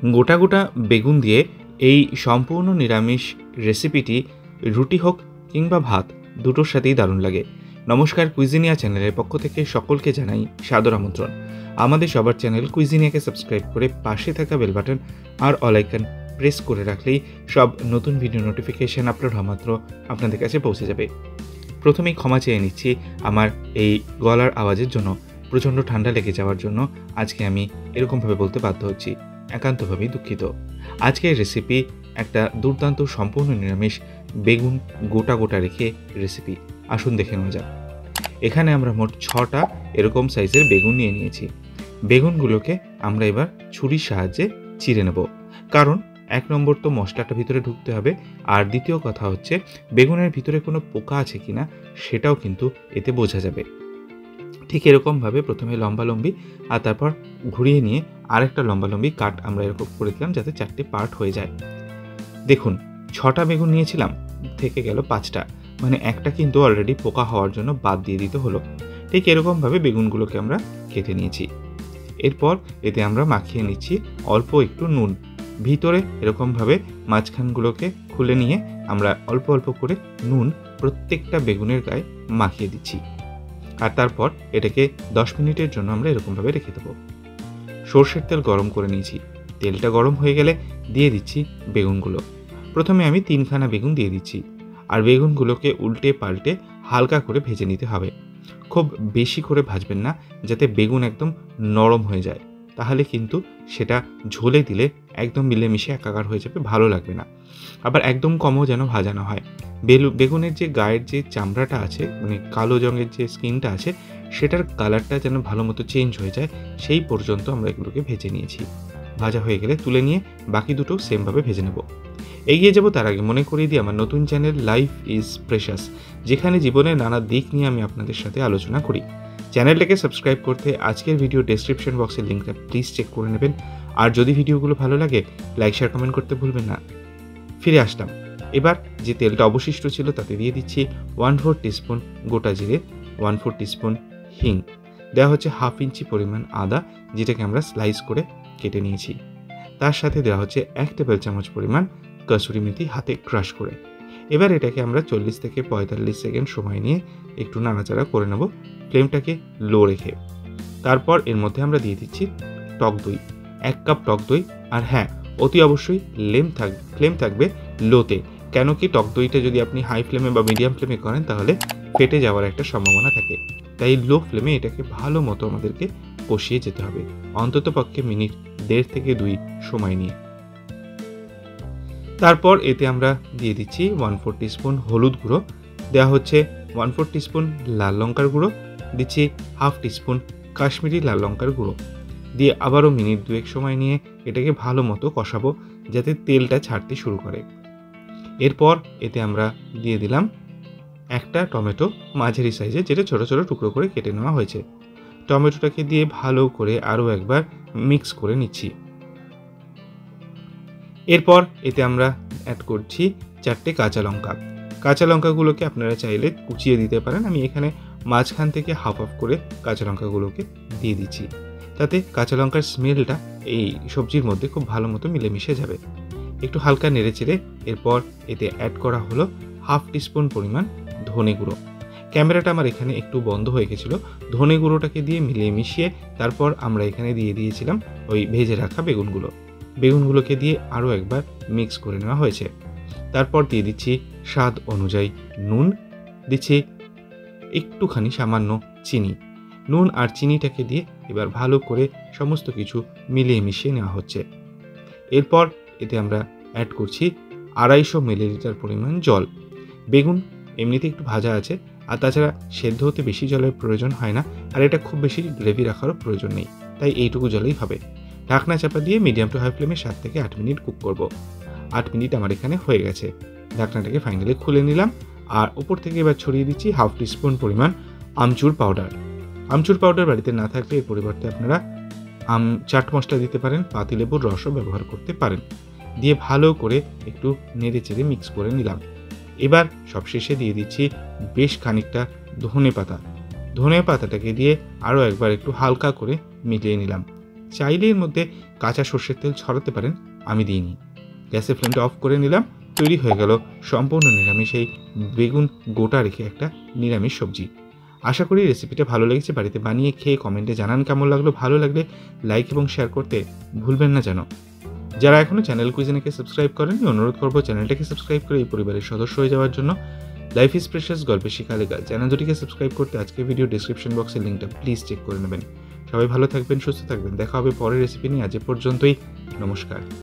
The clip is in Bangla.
গোটা গোটা বেগুন দিয়ে এই সম্পূর্ণ নিরামিষ রেসিপিটি রুটি হোক কিংবা ভাত দুটোর সাথেই দারুণ লাগে। নমস্কার, কুইজিনিয়া চ্যানেলের পক্ষ থেকে সকলকে জানাই সাদর আমন্ত্রণ। আমাদের সবার চ্যানেল কুইজিনিয়াকে সাবস্ক্রাইব করে পাশে থাকা বেল বাটন আর অল আইকন প্রেস করে রাখলেই সব নতুন ভিডিও নোটিফিকেশান আপলোড হওয়া মাত্র আপনাদের কাছে পৌঁছে যাবে। প্রথমেই ক্ষমা চেয়ে নিচ্ছি আমার এই গলার আওয়াজের জন্য। প্রচণ্ড ঠান্ডা লেগে যাওয়ার জন্য আজকে আমি এরকমভাবে বলতে বাধ্য হচ্ছি, একান্তভাবেই দুঃখিত। আজকের রেসিপি একটা দুর্দান্ত সম্পূর্ণ নিরামিষ বেগুন গোটা গোটা রেখে রেসিপি। আসুন দেখে নেওয়া যাক। এখানে আমরা মোট 6টা এরকম সাইজের বেগুন নিয়ে নিয়েছি। বেগুনগুলোকে আমরা এবার ছুরির সাহায্যে চিড়ে নেব, কারণ 1 নম্বর তো মশলাটা ভিতরে ঢুকতে হবে, আর দ্বিতীয় কথা হচ্ছে বেগুনের ভিতরে কোনো পোকা আছে কিনা সেটাও কিন্তু এতে বোঝা যাবে। ঠিক এরকমভাবে প্রথমে লম্বালম্বি আর তারপর ঘুরিয়ে নিয়ে আরেকটা লম্বালম্বি কাট আমরা এরকম করে দিলাম যাতে 4টে পার্ট হয়ে যায়। দেখুন, 6টা বেগুন নিয়েছিলাম, থেকে গেল 5টা, মানে একটা কিন্তু অলরেডি পোকা হওয়ার জন্য বাদ দিয়ে দিতে হলো। ঠিক এরকমভাবে বেগুনগুলোকে আমরা কেটে নিয়েছি। এরপর এতে আমরা মাখিয়ে নিচ্ছি অল্প একটু নুন। ভিতরে এরকমভাবে মাঝখানগুলোকে খুলে নিয়ে আমরা অল্প অল্প করে নুন প্রত্যেকটা বেগুনের গায়ে মাখিয়ে দিচ্ছি। আর তারপর এটাকে 10 মিনিটের জন্য আমরা এরকমভাবে রেখে দেবো। সর্ষের তেল গরম করে নিয়েছি। তেলটা গরম হয়ে গেলে দিয়ে দিচ্ছি বেগুনগুলো। প্রথমে আমি 3খানা বেগুন দিয়ে দিচ্ছি, আর বেগুনগুলোকে উল্টে পাল্টে হালকা করে ভেজে নিতে হবে। খুব বেশি করে ভাজবেন না, যাতে বেগুন একদম নরম হয়ে যায়, তাহলে কিন্তু সেটা ঝোলে দিলে একদম মিলেমিশে একাকার হয়ে যাবে, ভালো লাগবে না। আবার একদম কমও যেন ভাজানো হয়। বেগুনের যে গায়ের যে চামড়াটা আছে, মানে কালো রঙের যে স্কিনটা আছে, সেটার কালারটা যেন ভালো মতো চেঞ্জ হয়ে যায়, সেই পর্যন্ত আমরা এগুলোকে ভেজে নিয়েছি। ভাজা হয়ে গেলে তুলে নিয়ে বাকি দুটো সেমভাবে ভেজে নেব। এগিয়ে যাব তার আগে মনে করিয়ে দিই আমার নতুন চ্যানেল লাইফ ইজ প্রেশাস, যেখানে জীবনের নানা দিক নিয়ে আমি আপনাদের সাথে আলোচনা করি। চ্যানেলটাকে সাবস্ক্রাইব করতে আজকের ভিডিও ডেসক্রিপশন বক্সের লিঙ্কটা প্লিজ চেক করে নেবেন। আর যদি ভিডিওগুলো ভালো লাগে লাইক শেয়ার কমেন্ট করতে ভুলবেন না। ফিরে আসলাম। এবার যে তেলটা অবশিষ্ট ছিল তাতে দিয়ে দিচ্ছি 1/4 টিস্পুন গোটা জিরে, 1/4 টিস্পুন হিং, দেওয়া হচ্ছে 1/2 ইঞ্চি পরিমাণ আদা, যেটাকে আমরা স্লাইস করে কেটে নিয়েছি। তার সাথে দেওয়া হচ্ছে 1 টেবিল চামচ পরিমাণ কসুরি মেথি হাতে ক্রাশ করে। এবার এটাকে আমরা 40 থেকে 45 সেকেন্ড সময় নিয়ে একটু নাড়াচাড়া করে নেব, ফ্লেমটাকে লো রেখে। তারপর এর মধ্যে আমরা দিয়ে দিচ্ছি টক দই, 1 কাপ টক দই। আর হ্যাঁ, অতি অবশ্যই ফ্লেম থাকবে লোতে, কেন কি টক দইটা যদি আপনি হাই ফ্লেমে বা মিডিয়াম ফ্লেমে করেন তাহলে ফেটে যাওয়ার একটা সম্ভাবনা থাকে। তাই লো ফ্লেমে এটাকে ভালো মতো আমাদেরকে কষিয়ে যেতে হবে, অন্তত পক্ষে মিনিট 1.5 থেকে 2 সময় নিয়ে। তারপর এতে আমরা দিয়ে দিচ্ছি 1/4 টিস্পুন হলুদ গুঁড়ো, দেওয়া হচ্ছে 1/4 টিস্পুন লাল লঙ্কার গুঁড়ো, দিচ্ছি 1/2 টিস্পুন কাশ্মীরি লাল লঙ্কার গুঁড়ো, দিয়ে আবারও মিনিট 2 সময় নিয়ে এটাকে ভালো মতো কষাবো যাতে তেলটা ছাড়তে শুরু করে। এরপর এতে আমরা দিয়ে দিলাম একটা টমেটো মাঝারি সাইজে, যেটা ছোট ছোট টুকরো করে কেটে নেওয়া হয়েছে। টমেটোটাকে দিয়ে ভালো করে আরও একবার মিক্স করে নিচ্ছি। এরপর এতে আমরা অ্যাড করছি 4টে কাঁচা লঙ্কা। কাঁচা লঙ্কাগুলোকে আপনারা চাইলে কুচিয়ে দিতে পারেন, আমি এখানে মাঝখান থেকে হাফ করে কাঁচা লঙ্কাগুলোকে দিয়ে দিচ্ছি, তাতে কাঁচা লঙ্কার স্মেলটা এই সবজির মধ্যে খুব ভালো মতো মিলেমিশে যাবে। একটু হালকা নেড়ে চেড়ে এরপর এতে অ্যাড করা হলো 1/2 টিস্পুন পরিমাণ ধনে গুঁড়ো। ক্যামেরাটা আমার এখানে একটু বন্ধ হয়ে গেছিলো। ধনে গুঁড়োটাকে দিয়ে মিলিয়ে মিশিয়ে তারপর আমরা এখানে দিয়ে দিয়েছিলাম ওই ভেজে রাখা বেগুনগুলোকে দিয়ে আরও একবার মিক্স করে নেওয়া হয়েছে। তারপর দিয়ে দিচ্ছি স্বাদ অনুযায়ী নুন, দিচ্ছি একটুখানি সামান্য চিনি। নুন আর চিনিটাকে দিয়ে এবার ভালো করে সমস্ত কিছু মিলিয়ে মিশিয়ে নেওয়া হচ্ছে। এরপর এতে আমরা অ্যাড করছি 250 মিলিলিটার পরিমাণ জল। বেগুন এমনিতে একটু ভাজা আছে, আর তাছাড়া সেদ্ধ হতে বেশি জলের প্রয়োজন হয় না, আর এটা খুব বেশি গ্রেভি রাখারও প্রয়োজন নেই, তাই এইটুকু জলেই হবে। ঢাকনা চাপা দিয়ে মিডিয়াম টু হাই ফ্লেমে 7 থেকে 8 মিনিট কুক করব। 8 মিনিট আমার এখানে হয়ে গেছে। ঢাকনাটাকে ফাইনালি খুলে নিলাম, আর উপর থেকে এবার ছড়িয়ে দিচ্ছি 1/2 টিস্পুন পরিমাণ আমচুর পাউডার। আমচুর পাউডার বাড়িতে না থাকলে এর পরিবর্তে আপনারা চাট মশলা দিতে পারেন, পাতিলেবুর রসও ব্যবহার করতে পারেন। দিয়ে ভালো করে একটু নেড়ে চেড়ে মিক্স করে নিলাম। এবার সবশেষে দিয়ে দিচ্ছি বেশ খানিকটা ধনে পাতাটাকে দিয়ে আরও একবার একটু হালকা করে মিলিয়ে নিলাম। চাইলে এর মধ্যে কাঁচা সর্ষের তেল ছড়াতে পারেন, আমি দিইনি। গ্যাসের ফ্লেমটা অফ করে নিলাম। তৈরি হয়ে গেল সম্পূর্ণ নিরামিষ এই বেগুন গোটা রেখে একটা নিরামিষ সবজি। আশা করি রেসিপিটা ভালো লেগেছে। বাড়িতে বানিয়ে খেয়ে কমেন্টে জানান কেমন লাগলো। ভালো লাগলে লাইক এবং শেয়ার করতে ভুলবেন না যেন। যারা এখনও চ্যানেল কুইজিনেকে সাবস্ক্রাইব করেননি, অনুরোধ করবো চ্যানেলটাকে সাবস্ক্রাইব করে এই পরিবারের সদস্য হয়ে যাওয়ার জন্য। লাইফ ইজ প্রেশাস গল্পে শেখা লেখা চ্যানেল দুটিকে সাবস্ক্রাইব করতে আজকের ভিডিও ডিসক্রিপশন বক্সের লিঙ্কটা প্লিজ চেক করে নেবেন। সবাই ভালো থাকবেন, সুস্থ থাকবেন। দেখা হবে পরের রেসিপি নিয়ে। আজ এ পর্যন্তই, নমস্কার।